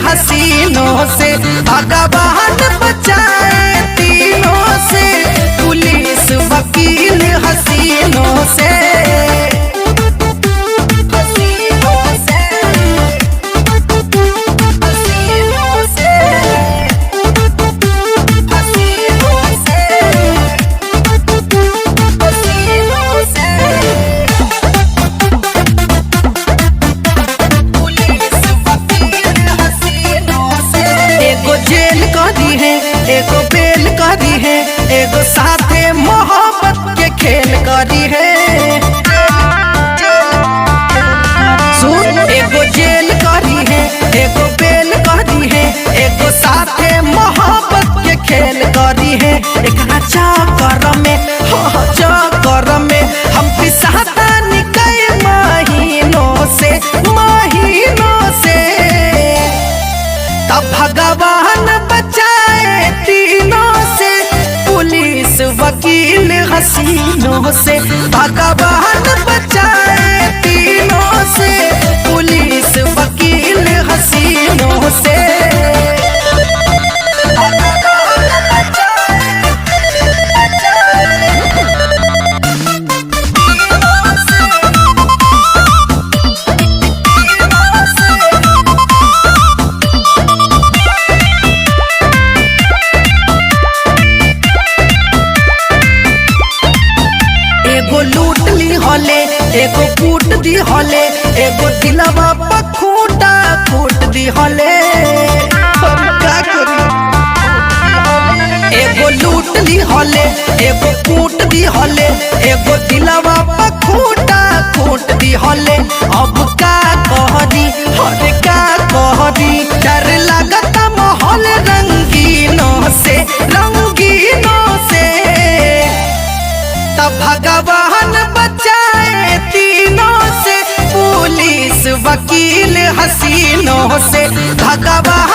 हसीनों से, भगवान बचाए तीनों से, पुलिस वकील हसीनों से। एगो बेल करी है, एगो साथे मोहब्बत के खेल करी है। सुन, एगो जेल करी है, एगो बेल करी है, एगो साथे मोहब्बत के खेल करी है। एकरा चक्कर में चक्कर में हम पिसाता निकल महीनों से तब भगवान बचाए तीनों से, पुलिस वकील हसीनों से, भगवान बचाए तीनों से, पुलिस वकील हसीनों से। एगो लूट ली होले, एगो कूट दी होले, एगो दिलवा पर खूंटा फूट दी होले। एगो लूट ली होले, एगो कूट दी होले, एगो दिलवा पर खूंटा फूट दी होले। अब का कहरी हर का कहरी, डर लगता माहौल रंगीनों से तब भगवान बचाए तीनों से, पुलिस वकील हसीनों से, भगवान